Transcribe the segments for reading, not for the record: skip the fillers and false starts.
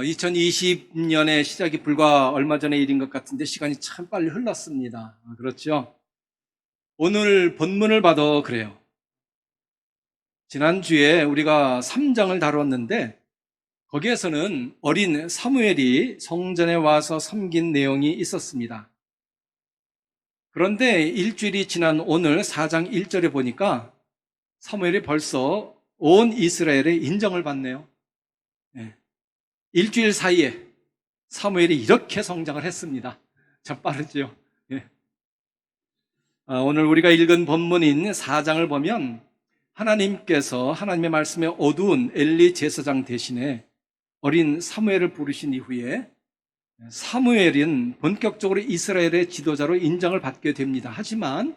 2020년의 시작이 불과 얼마 전의 일인 것 같은데 시간이 참 빨리 흘렀습니다. 그렇죠? 오늘 본문을 봐도 그래요. 지난주에 우리가 3장을 다뤘는데 거기에서는 어린 사무엘이 성전에 와서 섬긴 내용이 있었습니다. 그런데 일주일이 지난 오늘 4장 1절에 보니까 사무엘이 벌써 온 이스라엘의 인정을 받네요. 네. 일주일 사이에 사무엘이 이렇게 성장을 했습니다. 참 빠르죠. 예. 오늘 우리가 읽은 본문인 4장을 보면 하나님께서 하나님의 말씀에 어두운 엘리 제사장 대신에 어린 사무엘을 부르신 이후에 사무엘은 본격적으로 이스라엘의 지도자로 인정을 받게 됩니다. 하지만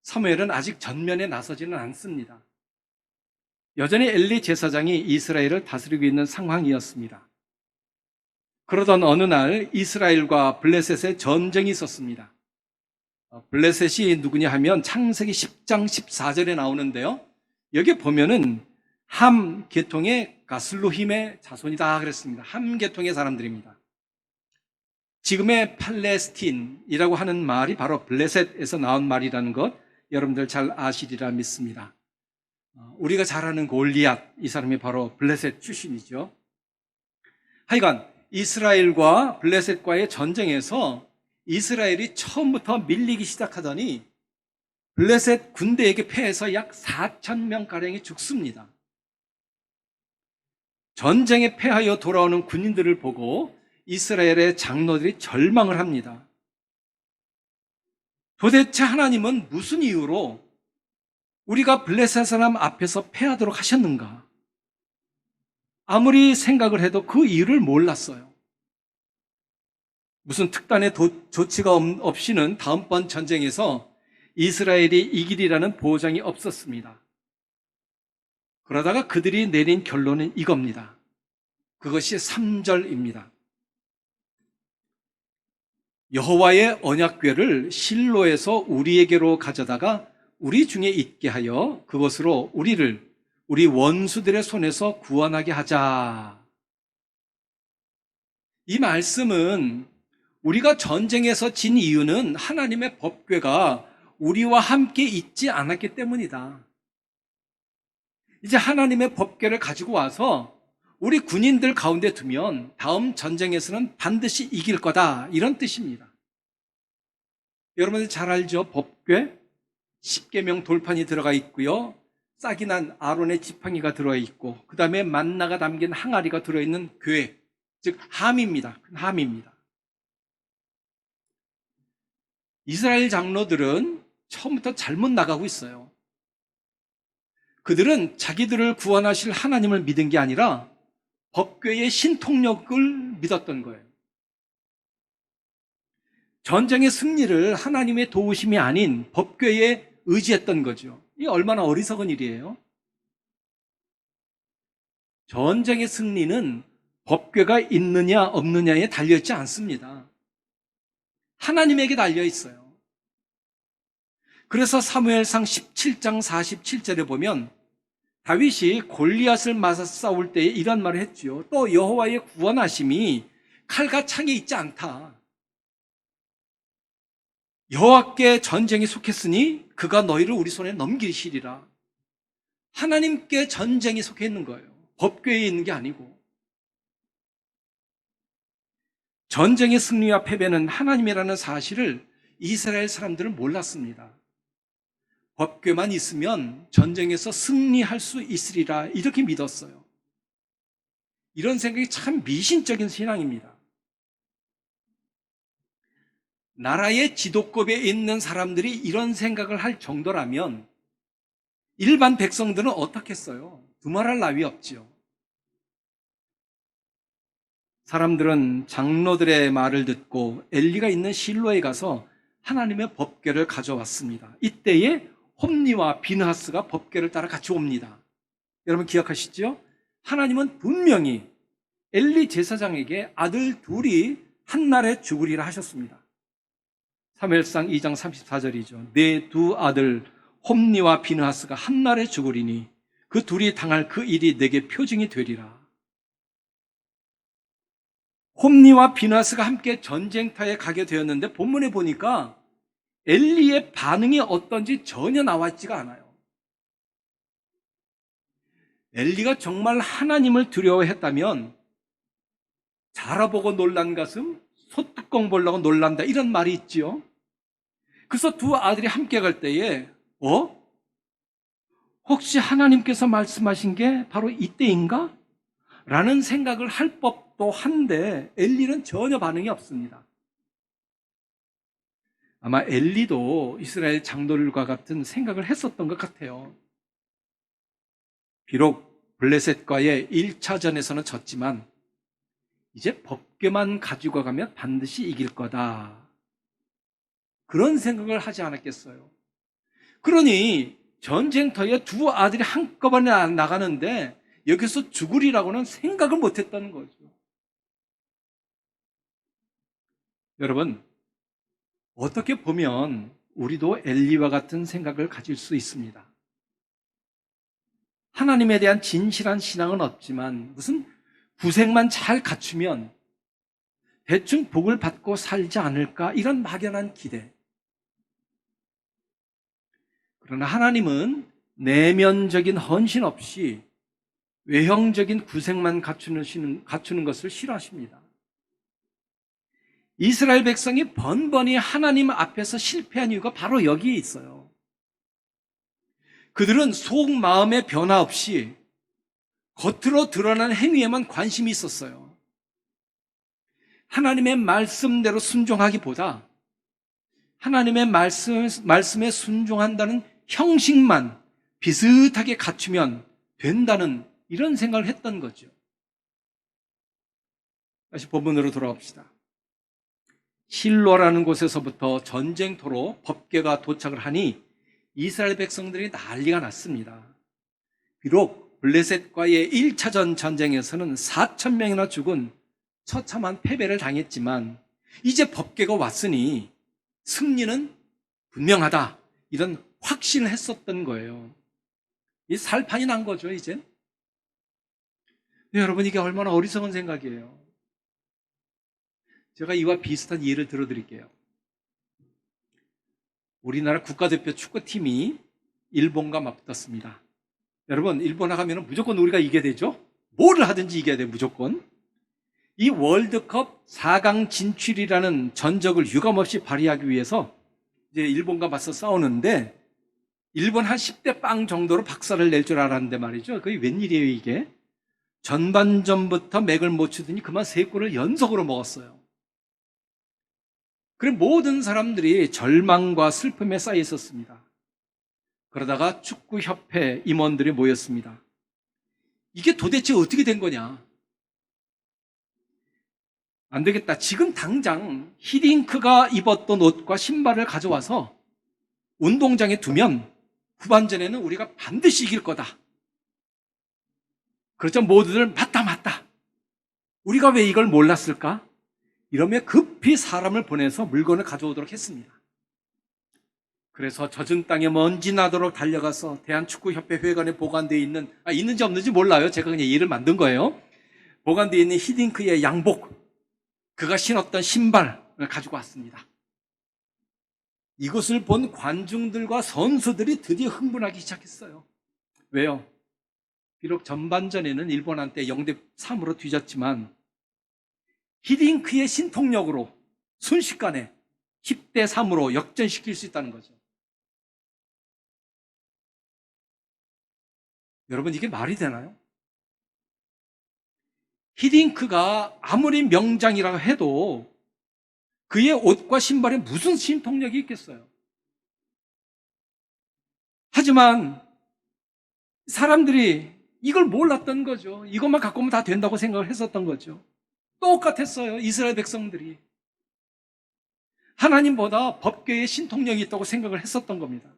사무엘은 아직 전면에 나서지는 않습니다. 여전히 엘리 제사장이 이스라엘을 다스리고 있는 상황이었습니다. 그러던 어느 날 이스라엘과 블레셋의 전쟁이 있었습니다. 블레셋이 누구냐 하면 창세기 10장 14절에 나오는데요. 여기 보면은 함 계통의 가슬로힘의 자손이다 그랬습니다. 함 계통의 사람들입니다. 지금의 팔레스틴이라고 하는 말이 바로 블레셋에서 나온 말이라는 것 여러분들 잘 아시리라 믿습니다. 우리가 잘 아는 골리앗, 이 사람이 바로 블레셋 출신이죠. 하여간 이스라엘과 블레셋과의 전쟁에서 이스라엘이 처음부터 밀리기 시작하더니 블레셋 군대에게 패해서 약 4,000명가량이 죽습니다. 전쟁에 패하여 돌아오는 군인들을 보고 이스라엘의 장로들이 절망을 합니다. 도대체 하나님은 무슨 이유로 우리가 블레셋 사람 앞에서 패하도록 하셨는가? 아무리 생각을 해도 그 이유를 몰랐어요. 무슨 특단의 조치가 없이는 다음번 전쟁에서 이스라엘이 이기리라는 보장이 없었습니다. 그러다가 그들이 내린 결론은 이겁니다. 그것이 3절입니다. 여호와의 언약궤를 실로에서 우리에게로 가져다가 우리 중에 있게 하여 그것으로 우리 원수들의 손에서 구원하게 하자. 이 말씀은 우리가 전쟁에서 진 이유는 하나님의 법궤가 우리와 함께 있지 않았기 때문이다. 이제 하나님의 법궤를 가지고 와서 우리 군인들 가운데 두면 다음 전쟁에서는 반드시 이길 거다, 이런 뜻입니다. 여러분들 잘 알죠? 법궤 10계명 돌판이 들어가 있고요, 싹이 난 아론의 지팡이가 들어있고 그 다음에 만나가 담긴 항아리가 들어있는 궤, 즉 함입니다. 함입니다. 이스라엘 장로들은 처음부터 잘못 나가고 있어요. 그들은 자기들을 구원하실 하나님을 믿은 게 아니라 법궤의 신통력을 믿었던 거예요. 전쟁의 승리를 하나님의 도우심이 아닌 법궤에 의지했던 거죠. 이게 얼마나 어리석은 일이에요. 전쟁의 승리는 법궤가 있느냐 없느냐에 달려있지 않습니다. 하나님에게 달려 있어요. 그래서 사무엘상 17장 47절에 보면 다윗이 골리앗을 맞아 싸울 때 이런 말을 했죠. 또 여호와의 구원하심이 칼과 창에 있지 않다. 여호와께 전쟁이 속했으니 그가 너희를 우리 손에 넘기시리라. 하나님께 전쟁이 속해 있는 거예요. 법궤에 있는 게 아니고. 전쟁의 승리와 패배는 하나님이라는 사실을 이스라엘 사람들은 몰랐습니다. 법궤만 있으면 전쟁에서 승리할 수 있으리라, 이렇게 믿었어요. 이런 생각이 참 미신적인 신앙입니다. 나라의 지도급에 있는 사람들이 이런 생각을 할 정도라면 일반 백성들은 어떻겠어요? 두말할 나위 없죠. 사람들은 장로들의 말을 듣고 엘리가 있는 실로에 가서 하나님의 법궤를 가져왔습니다. 이때에 홈니와 비느하스가 법궤를 따라 같이 옵니다. 여러분 기억하시죠? 하나님은 분명히 엘리 제사장에게 아들 둘이 한날에 죽으리라 하셨습니다. 사무엘상 2장 34절이죠. 내 두 아들 홈니와 비느하스가 한날에 죽으리니 그 둘이 당할 그 일이 내게 표징이 되리라. 홈리와 비나스가 함께 전쟁터에 가게 되었는데 본문에 보니까 엘리의 반응이 어떤지 전혀 나와 있지가 않아요. 엘리가 정말 하나님을 두려워했다면 자라보고 놀란 가슴, 소뚜껑 보려고 놀란다 이런 말이 있지요. 그래서 두 아들이 함께 갈 때에 혹시 하나님께서 말씀하신 게 바로 이때인가? 라는 생각을 할 법도 한데 엘리는 전혀 반응이 없습니다. 아마 엘리도 이스라엘 장로들과 같은 생각을 했었던 것 같아요. 비록 블레셋과의 1차전에서는 졌지만 이제 법궤만 가지고 가면 반드시 이길 거다. 그런 생각을 하지 않았겠어요. 그러니 전쟁터에 두 아들이 한꺼번에 나가는데 여기서 죽으리라고는 생각을 못했다는 거죠. 여러분, 어떻게 보면 우리도 엘리와 같은 생각을 가질 수 있습니다. 하나님에 대한 진실한 신앙은 없지만 무슨 구색만 잘 갖추면 대충 복을 받고 살지 않을까 이런 막연한 기대. 그러나 하나님은 내면적인 헌신 없이 외형적인 구색만 갖추는 것을 싫어하십니다. 이스라엘 백성이 번번이 하나님 앞에서 실패한 이유가 바로 여기에 있어요. 그들은 속마음의 변화 없이 겉으로 드러난 행위에만 관심이 있었어요. 하나님의 말씀대로 순종하기보다 하나님의 말씀에 순종한다는 형식만 비슷하게 갖추면 된다는 이런 생각을 했던 거죠. 다시 본문으로 돌아옵시다. 실로라는 곳에서부터 전쟁터로 법궤가 도착을 하니 이스라엘 백성들이 난리가 났습니다. 비록 블레셋과의 1차전 전쟁에서는 4,000명이나 죽은 처참한 패배를 당했지만 이제 법궤가 왔으니 승리는 분명하다. 이런 확신을 했었던 거예요. 이 살판이 난 거죠, 이제. 여러분, 이게 얼마나 어리석은 생각이에요. 제가 이와 비슷한 예를 들어드릴게요. 우리나라 국가대표 축구팀이 일본과 맞붙었습니다. 여러분, 일본 나가면 무조건 우리가 이겨야 되죠? 뭐를 하든지 이겨야 돼요, 무조건. 이 월드컵 4강 진출이라는 전적을 유감없이 발휘하기 위해서 이제 일본과 맞서 싸우는데 일본 한 10대 빵 정도로 박살을 낼 줄 알았는데 말이죠. 그게 웬일이에요, 이게? 전반전부터 맥을 못 추더니 그만 3골을 연속으로 먹었어요. 그래 모든 사람들이 절망과 슬픔에 쌓여 있었습니다. 그러다가 축구협회 임원들이 모였습니다. 이게 도대체 어떻게 된 거냐? 안 되겠다. 지금 당장 히딩크가 입었던 옷과 신발을 가져와서 운동장에 두면 후반전에는 우리가 반드시 이길 거다. 그렇죠. 모두들 맞다. 우리가 왜 이걸 몰랐을까? 이러면 급히 사람을 보내서 물건을 가져오도록 했습니다. 그래서 젖은 땅에 먼지 나도록 달려가서 대한축구협회 회관에 보관되어 있는, 있는지 없는지 몰라요. 제가 그냥 예를 만든 거예요. 보관되어 있는 히딩크의 양복, 그가 신었던 신발을 가지고 왔습니다. 이것을 본 관중들과 선수들이 드디어 흥분하기 시작했어요. 왜요? 비록 전반전에는 일본한테 0대3으로 뒤졌지만 히딩크의 신통력으로 순식간에 10대3으로 역전시킬 수 있다는 거죠. 여러분, 이게 말이 되나요? 히딩크가 아무리 명장이라고 해도 그의 옷과 신발에 무슨 신통력이 있겠어요? 하지만 사람들이 이걸 몰랐던 거죠. 이것만 갖고 오면 다 된다고 생각을 했었던 거죠. 똑같았어요. 이스라엘 백성들이. 하나님보다 법궤에 신통력이 있다고 생각을 했었던 겁니다.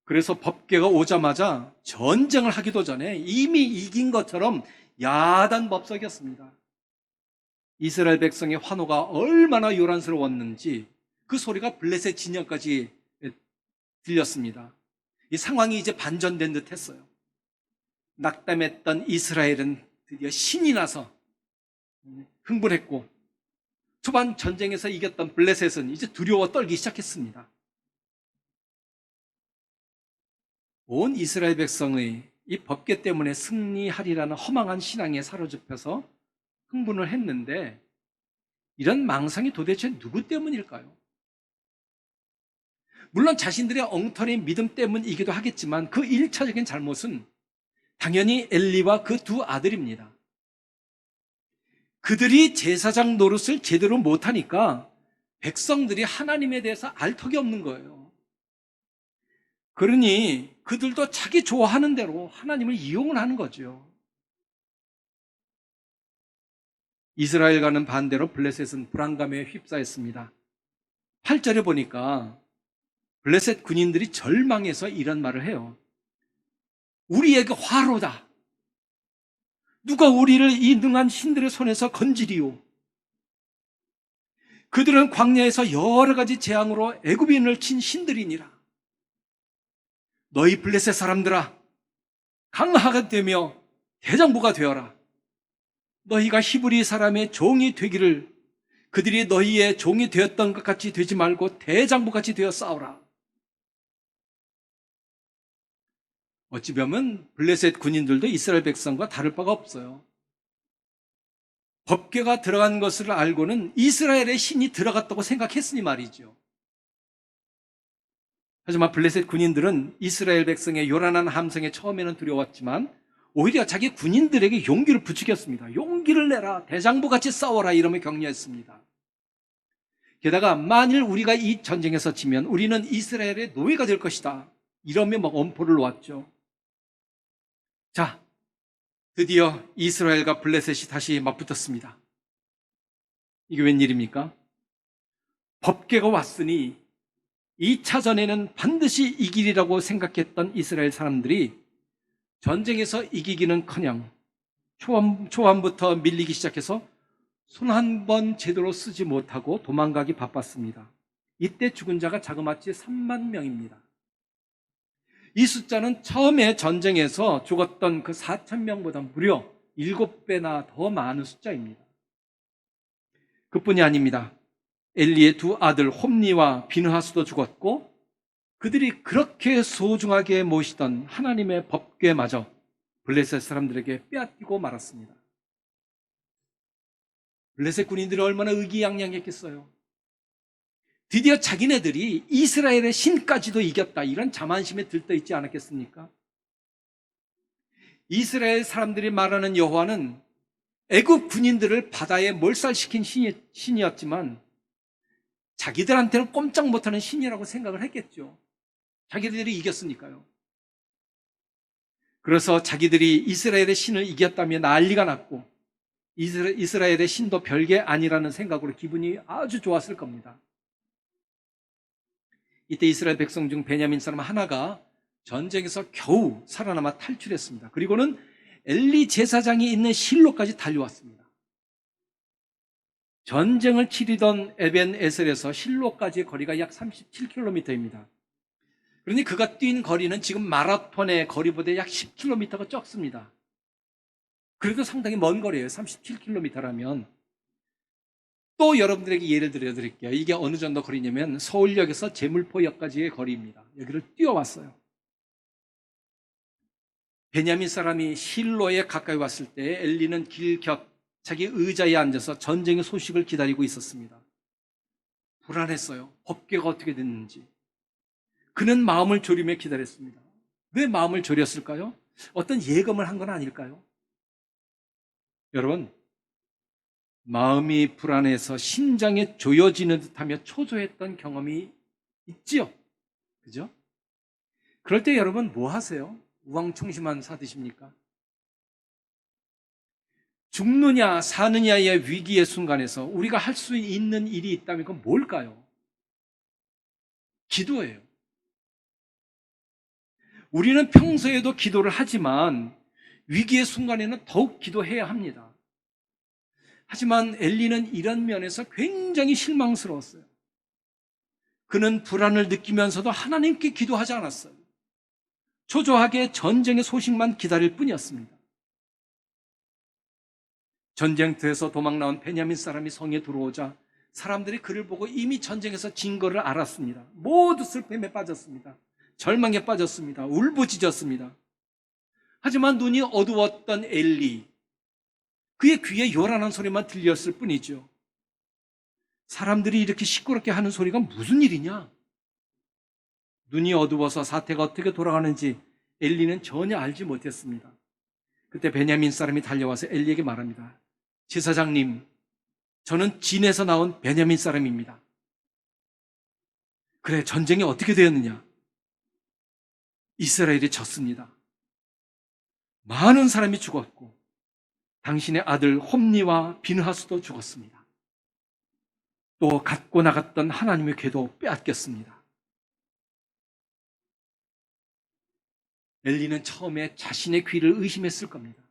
그래서 법궤가 오자마자 전쟁을 하기도 전에 이미 이긴 것처럼 야단법석이었습니다. 이스라엘 백성의 환호가 얼마나 요란스러웠는지 그 소리가 블레셋 진영까지 들렸습니다. 이 상황이 이제 반전된 듯 했어요. 낙담했던 이스라엘은 드디어 신이 나서 흥분했고 초반 전쟁에서 이겼던 블레셋은 이제 두려워 떨기 시작했습니다. 온 이스라엘 백성의 이 법궤 때문에 승리하리라는 허망한 신앙에 사로잡혀서 흥분을 했는데 이런 망상이 도대체 누구 때문일까요? 물론 자신들의 엉터리인 믿음 때문이기도 하겠지만 그 1차적인 잘못은 당연히 엘리와 그 두 아들입니다. 그들이 제사장 노릇을 제대로 못하니까 백성들이 하나님에 대해서 알 턱이 없는 거예요. 그러니 그들도 자기 좋아하는 대로 하나님을 이용을 하는 거죠. 이스라엘과는 반대로 블레셋은 불안감에 휩싸였습니다. 8절에 보니까 블레셋 군인들이 절망해서 이런 말을 해요. 우리에게 화로다. 누가 우리를 이 능한 신들의 손에서 건지리요. 그들은 광야에서 여러 가지 재앙으로 애굽인을 친 신들이니라. 너희 블레셋 사람들아, 강하게 되며 대장부가 되어라. 너희가 히브리 사람의 종이 되기를 그들이 너희의 종이 되었던 것 같이 되지 말고 대장부같이 되어 싸우라. 어찌 보면 블레셋 군인들도 이스라엘 백성과 다를 바가 없어요. 법궤가 들어간 것을 알고는 이스라엘의 신이 들어갔다고 생각했으니 말이죠. 하지만 블레셋 군인들은 이스라엘 백성의 요란한 함성에 처음에는 두려웠지만 오히려 자기 군인들에게 용기를 부추겼습니다. 용기를 내라, 대장부같이 싸워라 이러며 격려했습니다. 게다가 만일 우리가 이 전쟁에서 지면 우리는 이스라엘의 노예가 될 것이다 이러며 막 엄포를 놓았죠. 자, 드디어 이스라엘과 블레셋이 다시 맞붙었습니다. 이게 웬일입니까? 법궤가 왔으니 2차전에는 반드시 이기리라고 생각했던 이스라엘 사람들이 전쟁에서 이기기는커녕 초반부터 밀리기 시작해서 손 한 번 제대로 쓰지 못하고 도망가기 바빴습니다. 이때 죽은 자가 자그마치 3만 명입니다. 이 숫자는 처음에 전쟁에서 죽었던 그 4천 명보다 무려 7배나 더 많은 숫자입니다. 그뿐이 아닙니다. 엘리의 두 아들 홈니와 비느하스도 죽었고 그들이 그렇게 소중하게 모시던 하나님의 법궤마저 블레셋 사람들에게 빼앗기고 말았습니다. 블레셋 군인들이 얼마나 의기양양했겠어요. 드디어 자기네들이 이스라엘의 신까지도 이겼다 이런 자만심에 들떠있지 않았겠습니까? 이스라엘 사람들이 말하는 여호와는 애굽 군인들을 바다에 몰살시킨 신이었지만 자기들한테는 꼼짝 못하는 신이라고 생각을 했겠죠. 자기들이 이겼으니까요. 그래서 자기들이 이스라엘의 신을 이겼다며 난리가 났고 이스라엘의 신도 별게 아니라는 생각으로 기분이 아주 좋았을 겁니다. 이때 이스라엘 백성 중 베냐민 사람 하나가 전쟁에서 겨우 살아남아 탈출했습니다. 그리고는 엘리 제사장이 있는 실로까지 달려왔습니다. 전쟁을 치르던 에벤에셀에서 실로까지의 거리가 약 37km입니다. 그러니 그가 뛴 거리는 지금 마라톤의 거리보다 약 10km가 적습니다. 그래도 상당히 먼 거리예요. 37km라면. 또 여러분들에게 예를 들어드릴게요. 이게 어느 정도 거리냐면 서울역에서 제물포역까지의 거리입니다. 여기를 뛰어왔어요. 베냐민 사람이 실로에 가까이 왔을 때 엘리는 길 곁 자기 의자에 앉아서 전쟁의 소식을 기다리고 있었습니다. 불안했어요. 법궤가 어떻게 됐는지. 그는 마음을 졸이며 기다렸습니다. 왜 마음을 졸였을까요? 어떤 예감을 한 건 아닐까요? 여러분, 마음이 불안해서 심장에 조여지는 듯하며 초조했던 경험이 있지요? 그죠? 그럴 때 여러분 뭐 하세요? 우왕청심한 사드십니까? 죽느냐 사느냐의 위기의 순간에서 우리가 할 수 있는 일이 있다면 그건 뭘까요? 기도예요. 우리는 평소에도 기도를 하지만 위기의 순간에는 더욱 기도해야 합니다. 하지만 엘리는 이런 면에서 굉장히 실망스러웠어요. 그는 불안을 느끼면서도 하나님께 기도하지 않았어요. 초조하게 전쟁의 소식만 기다릴 뿐이었습니다. 전쟁터에서 도망 나온 베냐민 사람이 성에 들어오자 사람들이 그를 보고 이미 전쟁에서 진 거를 알았습니다. 모두 슬픔에 빠졌습니다. 절망에 빠졌습니다. 울부짖었습니다. 하지만 눈이 어두웠던 엘리, 그의 귀에 요란한 소리만 들렸을 뿐이죠. 사람들이 이렇게 시끄럽게 하는 소리가 무슨 일이냐? 눈이 어두워서 사태가 어떻게 돌아가는지 엘리는 전혀 알지 못했습니다. 그때 베냐민 사람이 달려와서 엘리에게 말합니다. 제사장님, 저는 진에서 나온 베냐민 사람입니다. 그래, 전쟁이 어떻게 되었느냐? 이스라엘이 졌습니다. 많은 사람이 죽었고 당신의 아들 홈니와 비느하스도 죽었습니다. 또 갖고 나갔던 하나님의 궤도 빼앗겼습니다. 엘리는 처음에 자신의 귀를 의심했을 겁니다.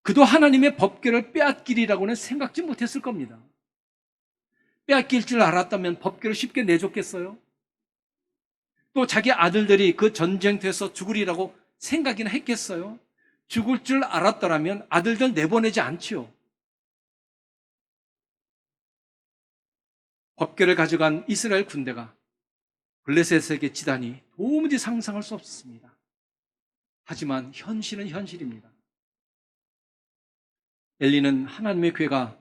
그도 하나님의 법궤를 빼앗기리라고는 생각지 못했을 겁니다. 빼앗길 줄 알았다면 법궤를 쉽게 내줬겠어요? 또 자기 아들들이 그 전쟁터에서 죽으리라고 생각이나 했겠어요? 죽을 줄 알았더라면 아들들 내보내지 않지요. 법궤를 가져간 이스라엘 군대가 블레셋에게 지다니 도무지 상상할 수 없습니다. 하지만 현실은 현실입니다. 엘리는 하나님의 궤가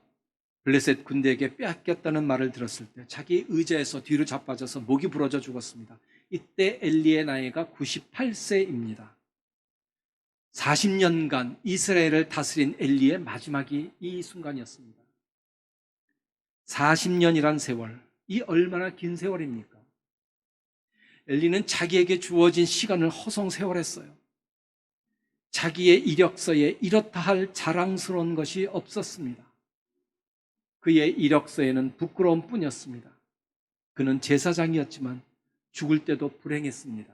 블레셋 군대에게 빼앗겼다는 말을 들었을 때 자기 의자에서 뒤로 자빠져서 목이 부러져 죽었습니다. 이때 엘리의 나이가 98세입니다. 40년간 이스라엘을 다스린 엘리의 마지막이 이 순간이었습니다. 40년이란 세월, 이 얼마나 긴 세월입니까? 엘리는 자기에게 주어진 시간을 허송세월했어요. 자기의 이력서에 이렇다 할 자랑스러운 것이 없었습니다. 그의 이력서에는 부끄러움 뿐이었습니다. 그는 제사장이었지만 죽을 때도 불행했습니다.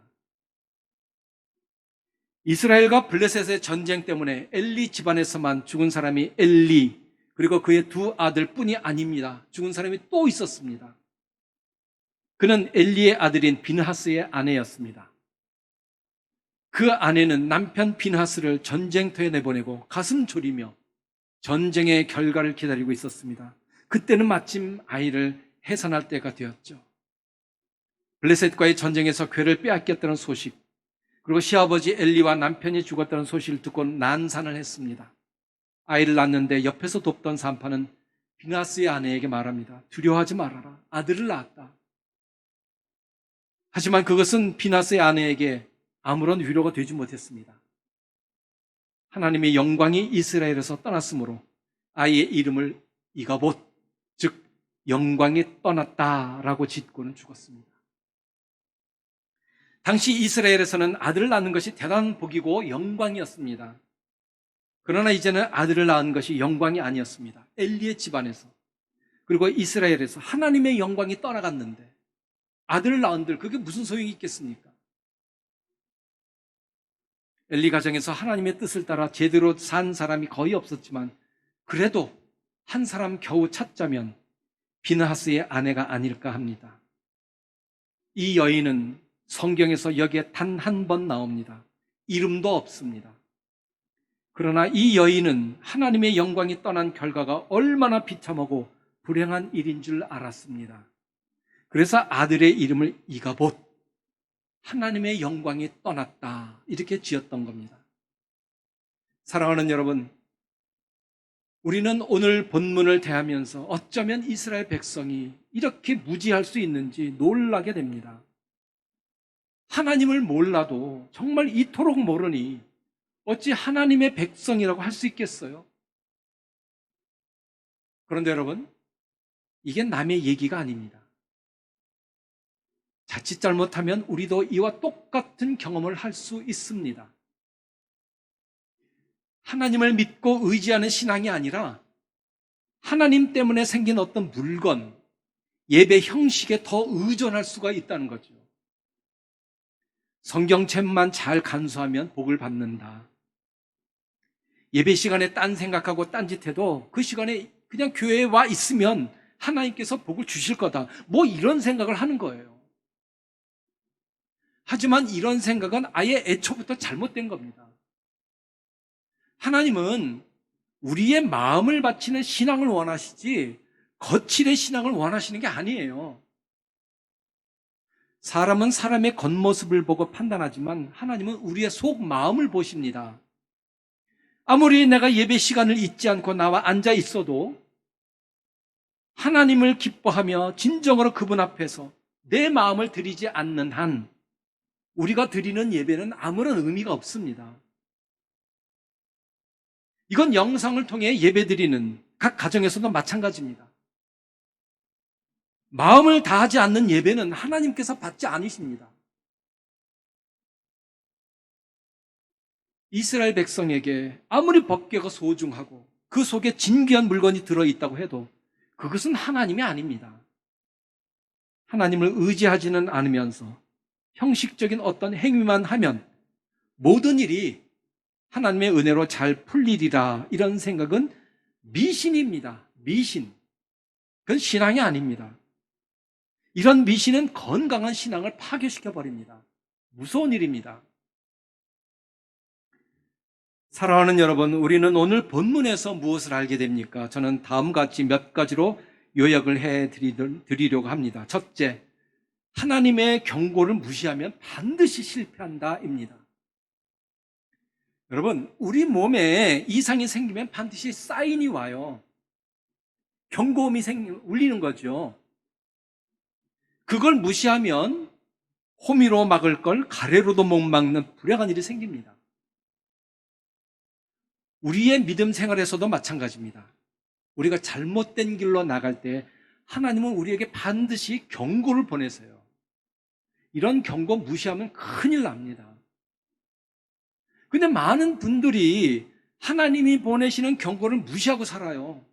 이스라엘과 블레셋의 전쟁 때문에 엘리 집안에서만 죽은 사람이 엘리, 그리고 그의 두 아들 뿐이 아닙니다. 죽은 사람이 또 있었습니다. 그는 엘리의 아들인 비느하스의 아내였습니다. 그 아내는 남편 비느하스를 전쟁터에 내보내고 가슴 졸이며 전쟁의 결과를 기다리고 있었습니다. 그때는 마침 아이를 해산할 때가 되었죠. 블레셋과의 전쟁에서 궤를 빼앗겼다는 소식, 그리고 시아버지 엘리와 남편이 죽었다는 소식을 듣고 난산을 했습니다. 아이를 낳았는데 옆에서 돕던 산파는 비느하스의 아내에게 말합니다. 두려워하지 말아라. 아들을 낳았다. 하지만 그것은 비느하스의 아내에게 아무런 위로가 되지 못했습니다. 하나님의 영광이 이스라엘에서 떠났으므로 아이의 이름을 이가봇, 즉 영광이 떠났다라고 짓고는 죽었습니다. 당시 이스라엘에서는 아들을 낳는 것이 대단한 복이고 영광이었습니다. 그러나 이제는 아들을 낳은 것이 영광이 아니었습니다. 엘리의 집안에서, 그리고 이스라엘에서 하나님의 영광이 떠나갔는데 아들을 낳은들 그게 무슨 소용이 있겠습니까? 엘리 가정에서 하나님의 뜻을 따라 제대로 산 사람이 거의 없었지만 그래도 한 사람 겨우 찾자면 비느하스의 아내가 아닐까 합니다. 이 여인은 성경에서 여기에 단 한 번 나옵니다. 이름도 없습니다. 그러나 이 여인은 하나님의 영광이 떠난 결과가 얼마나 비참하고 불행한 일인 줄 알았습니다. 그래서 아들의 이름을 이가봇, 하나님의 영광이 떠났다, 이렇게 지었던 겁니다. 사랑하는 여러분, 우리는 오늘 본문을 대하면서 어쩌면 이스라엘 백성이 이렇게 무지할 수 있는지 놀라게 됩니다. 하나님을 몰라도 정말 이토록 모르니 어찌 하나님의 백성이라고 할 수 있겠어요? 그런데 여러분, 이게 남의 얘기가 아닙니다. 자칫 잘못하면 우리도 이와 똑같은 경험을 할 수 있습니다. 하나님을 믿고 의지하는 신앙이 아니라 하나님 때문에 생긴 어떤 물건, 예배 형식에 더 의존할 수가 있다는 거죠. 성경책만 잘 간수하면 복을 받는다. 예배 시간에 딴 생각하고 딴짓해도 그 시간에 그냥 교회에 와 있으면 하나님께서 복을 주실 거다. 뭐 이런 생각을 하는 거예요. 하지만 이런 생각은 아예 애초부터 잘못된 겁니다. 하나님은 우리의 마음을 바치는 신앙을 원하시지 거칠의 신앙을 원하시는 게 아니에요. 사람은 사람의 겉모습을 보고 판단하지만 하나님은 우리의 속 마음을 보십니다. 아무리 내가 예배 시간을 잊지 않고 나와 앉아 있어도 하나님을 기뻐하며 진정으로 그분 앞에서 내 마음을 드리지 않는 한 우리가 드리는 예배는 아무런 의미가 없습니다. 이건 영상을 통해 예배 드리는 각 가정에서도 마찬가지입니다. 마음을 다하지 않는 예배는 하나님께서 받지 않으십니다. 이스라엘 백성에게 아무리 법궤가 소중하고 그 속에 진귀한 물건이 들어있다고 해도 그것은 하나님이 아닙니다. 하나님을 의지하지는 않으면서 형식적인 어떤 행위만 하면 모든 일이 하나님의 은혜로 잘 풀리리라, 이런 생각은 미신입니다. 미신. 그건 신앙이 아닙니다. 이런 미신은 건강한 신앙을 파괴시켜버립니다. 무서운 일입니다. 사랑하는 여러분, 우리는 오늘 본문에서 무엇을 알게 됩니까? 저는 다음과 같이 몇 가지로 요약을 해드리려고 합니다. 첫째, 하나님의 경고를 무시하면 반드시 실패한다입니다. 여러분, 우리 몸에 이상이 생기면 반드시 사인이 와요. 경고음이 울리는 거죠. 그걸 무시하면 호미로 막을 걸 가래로도 못 막는 불행한 일이 생깁니다. 우리의 믿음 생활에서도 마찬가지입니다. 우리가 잘못된 길로 나갈 때 하나님은 우리에게 반드시 경고를 보내세요. 이런 경고 무시하면 큰일 납니다. 근데 많은 분들이 하나님이 보내시는 경고를 무시하고 살아요.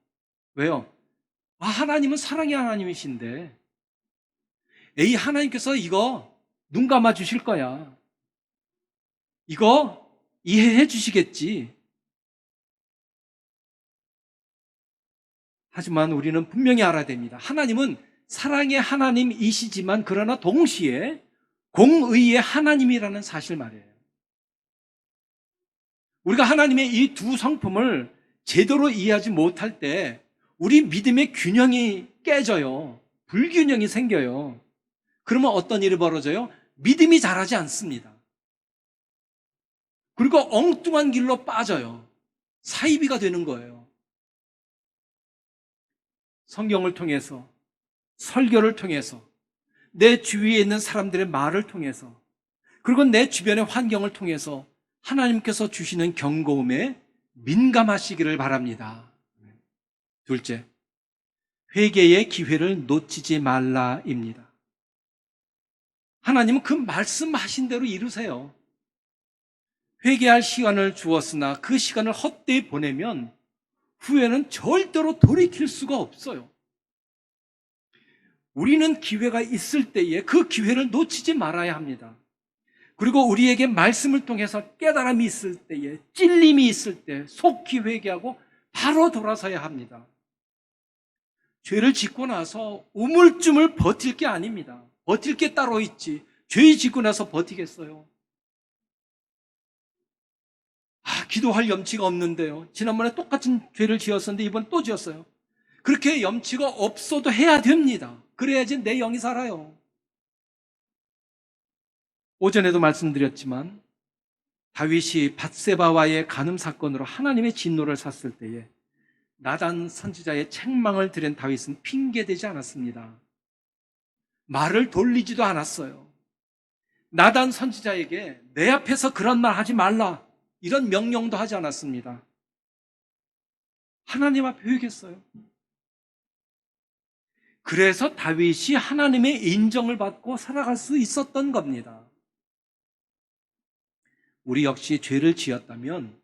왜요? 하나님은 사랑의 하나님이신데, 에이, 하나님께서 이거 눈 감아 주실 거야. 이거 이해해 주시겠지. 하지만 우리는 분명히 알아야 됩니다. 하나님은 사랑의 하나님이시지만 그러나 동시에 공의의 하나님이라는 사실 말이에요. 우리가 하나님의 이 두 성품을 제대로 이해하지 못할 때 우리 믿음의 균형이 깨져요. 불균형이 생겨요. 그러면 어떤 일이 벌어져요? 믿음이 자라지 않습니다. 그리고 엉뚱한 길로 빠져요. 사이비가 되는 거예요. 성경을 통해서, 설교를 통해서, 내 주위에 있는 사람들의 말을 통해서, 그리고 내 주변의 환경을 통해서 하나님께서 주시는 경고음에 민감하시기를 바랍니다. 둘째, 회개의 기회를 놓치지 말라입니다. 하나님은 그 말씀하신 대로 이루세요. 회개할 시간을 주었으나 그 시간을 헛되이 보내면 후에는 절대로 돌이킬 수가 없어요. 우리는 기회가 있을 때에 그 기회를 놓치지 말아야 합니다. 그리고 우리에게 말씀을 통해서 깨달음이 있을 때에, 찔림이 있을 때 속히 회개하고 바로 돌아서야 합니다. 죄를 짓고 나서 우물쭈물 버틸 게 아닙니다. 버틸 게 따로 있지. 죄 짓고 나서 버티겠어요? 기도할 염치가 없는데요. 지난번에 똑같은 죄를 지었었는데 이번 또 지었어요. 그렇게 염치가 없어도 해야 됩니다. 그래야지 내 영이 살아요. 오전에도 말씀드렸지만 다윗이 밧세바와의 간음 사건으로 하나님의 진노를 샀을 때에 나단 선지자의 책망을 들은 다윗은 핑계대지 않았습니다. 말을 돌리지도 않았어요. 나단 선지자에게 내 앞에서 그런 말 하지 말라, 이런 명령도 하지 않았습니다. 하나님 앞에 회개했어요. 그래서 다윗이 하나님의 인정을 받고 살아갈 수 있었던 겁니다. 우리 역시 죄를 지었다면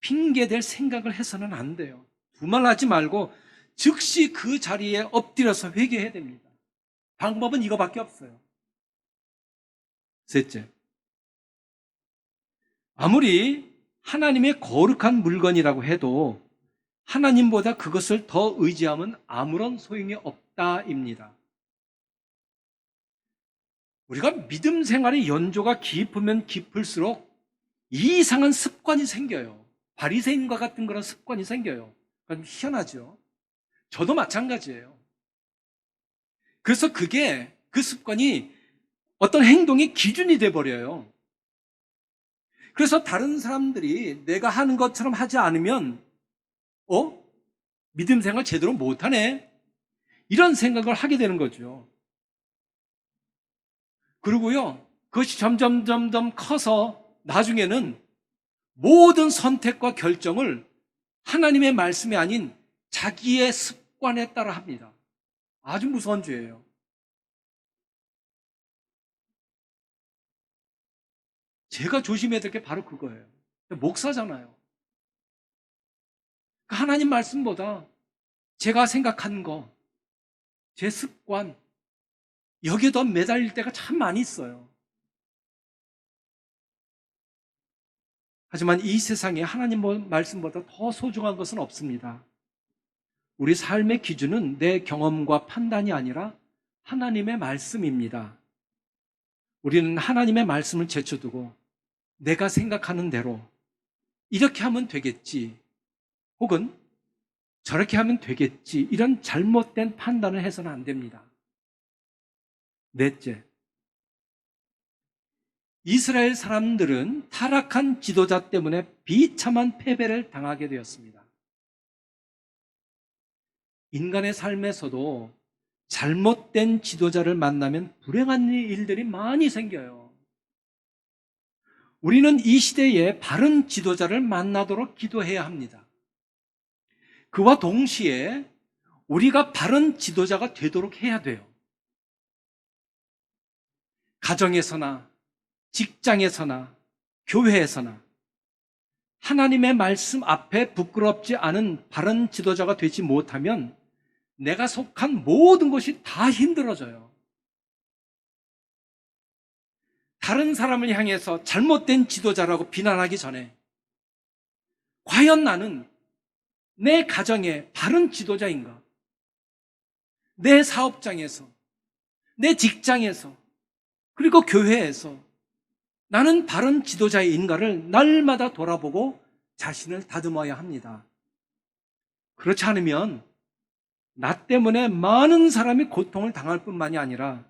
핑계댈 생각을 해서는 안 돼요. 두말하지 말고 즉시 그 자리에 엎드려서 회개해야 됩니다. 방법은 이거밖에 없어요. 셋째, 아무리 하나님의 거룩한 물건이라고 해도 하나님보다 그것을 더 의지하면 아무런 소용이 없다입니다. 우리가 믿음 생활의 연조가 깊으면 깊을수록 이상한 습관이 생겨요. 바리새인과 같은 그런 습관이 생겨요. 그럼 희한하죠. 저도 마찬가지예요. 그래서 그 습관이 어떤 행동의 기준이 돼버려요. 그래서 다른 사람들이 내가 하는 것처럼 하지 않으면 믿음 생활 제대로 못하네, 이런 생각을 하게 되는 거죠. 그리고요, 그것이 점점 커서 나중에는 모든 선택과 결정을 하나님의 말씀이 아닌 자기의 습관에 따라 합니다. 아주 무서운 죄예요. 제가 조심해야 될 게 바로 그거예요. 목사잖아요. 하나님 말씀보다 제가 생각한 거, 제 습관, 여기에 더 매달릴 때가 참 많이 있어요. 하지만 이 세상에 하나님 말씀보다 더 소중한 것은 없습니다. 우리 삶의 기준은 내 경험과 판단이 아니라 하나님의 말씀입니다. 우리는 하나님의 말씀을 제쳐두고 내가 생각하는 대로 이렇게 하면 되겠지, 혹은 저렇게 하면 되겠지, 이런 잘못된 판단을 해서는 안 됩니다. 넷째, 이스라엘 사람들은 타락한 지도자 때문에 비참한 패배를 당하게 되었습니다. 인간의 삶에서도 잘못된 지도자를 만나면 불행한 일들이 많이 생겨요. 우리는 이 시대에 바른 지도자를 만나도록 기도해야 합니다. 그와 동시에 우리가 바른 지도자가 되도록 해야 돼요. 가정에서나 직장에서나 교회에서나 하나님의 말씀 앞에 부끄럽지 않은 바른 지도자가 되지 못하면 내가 속한 모든 것이 다 힘들어져요. 다른 사람을 향해서 잘못된 지도자라고 비난하기 전에 과연 나는 내 가정의 바른 지도자인가? 내 사업장에서, 내 직장에서, 그리고 교회에서 나는 바른 지도자인가를 날마다 돌아보고 자신을 다듬어야 합니다. 그렇지 않으면 나 때문에 많은 사람이 고통을 당할 뿐만이 아니라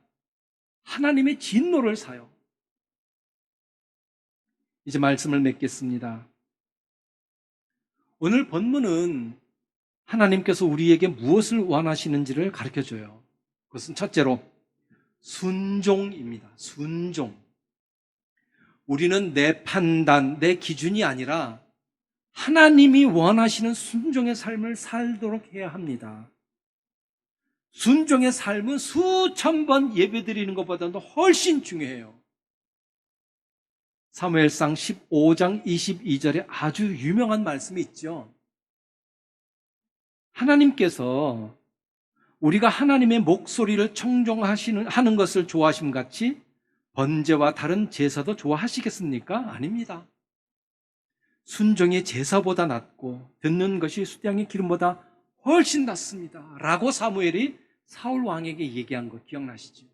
하나님의 진노를 사요. 이제 말씀을 맺겠습니다. 오늘 본문은 하나님께서 우리에게 무엇을 원하시는지를 가르쳐줘요. 그것은 첫째로 순종입니다. 순종. 우리는 내 판단, 내 기준이 아니라 하나님이 원하시는 순종의 삶을 살도록 해야 합니다. 순종의 삶은 수천 번 예배드리는 것보다도 훨씬 중요해요. 사무엘상 15장 22절에 아주 유명한 말씀이 있죠. 하나님께서 우리가 하나님의 목소리를 청종하는 것을 좋아하심 같이 번제와 다른 제사도 좋아하시겠습니까? 아닙니다. 순종이 제사보다 낫고 듣는 것이 수량의 기름보다 훨씬 낫습니다. 라고 사무엘이 사울 왕에게 얘기한 거 기억나시죠?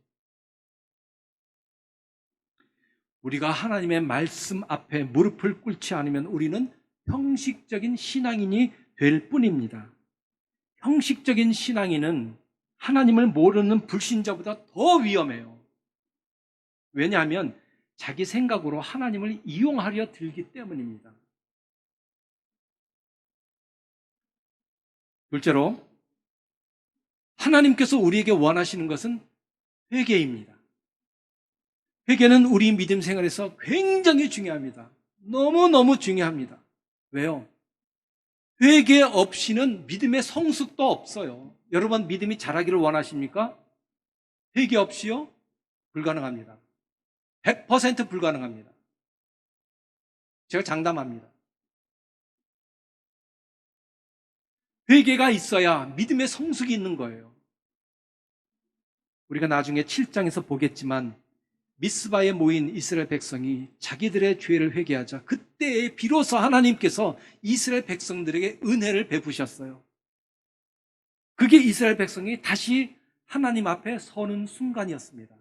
우리가 하나님의 말씀 앞에 무릎을 꿇지 않으면 우리는 형식적인 신앙인이 될 뿐입니다. 형식적인 신앙인은 하나님을 모르는 불신자보다 더 위험해요. 왜냐하면 자기 생각으로 하나님을 이용하려 들기 때문입니다. 둘째로, 하나님께서 우리에게 원하시는 것은 회개입니다. 회개는 우리 믿음 생활에서 굉장히 중요합니다. 너무너무 중요합니다. 왜요? 회개 없이는 믿음의 성숙도 없어요. 여러분, 믿음이 자라기를 원하십니까? 회개 없이요? 불가능합니다. 100% 불가능합니다. 제가 장담합니다. 회개가 있어야 믿음의 성숙이 있는 거예요. 우리가 나중에 7장에서 보겠지만 미스바에 모인 이스라엘 백성이 자기들의 죄를 회개하자 그때에 비로소 하나님께서 이스라엘 백성들에게 은혜를 베푸셨어요. 그게 이스라엘 백성이 다시 하나님 앞에 서는 순간이었습니다.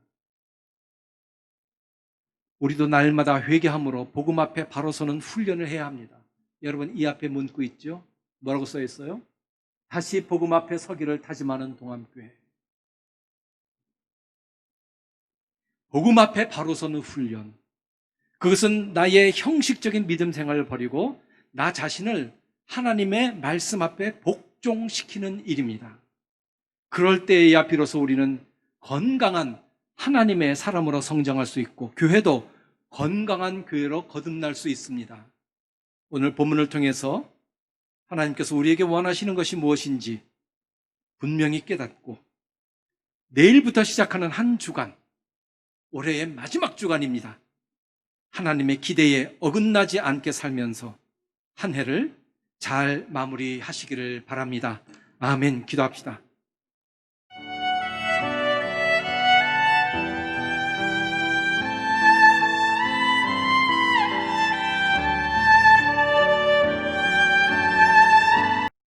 우리도 날마다 회개함으로 복음 앞에 바로 서는 훈련을 해야 합니다. 여러분 이 앞에 문구 있죠? 뭐라고 써 있어요? 다시 복음 앞에 서기를 다짐하는 동암교회. 복음 앞에 바로 서는 훈련. 그것은 나의 형식적인 믿음 생활을 버리고 나 자신을 하나님의 말씀 앞에 복종시키는 일입니다. 그럴 때에야 비로소 우리는 건강한 하나님의 사람으로 성장할 수 있고 교회도 건강한 교회로 거듭날 수 있습니다. 오늘 본문을 통해서 하나님께서 우리에게 원하시는 것이 무엇인지 분명히 깨닫고 내일부터 시작하는 한 주간, 올해의 마지막 주간입니다. 하나님의 기대에 어긋나지 않게 살면서 한 해를 잘 마무리하시기를 바랍니다. 아멘. 기도합시다.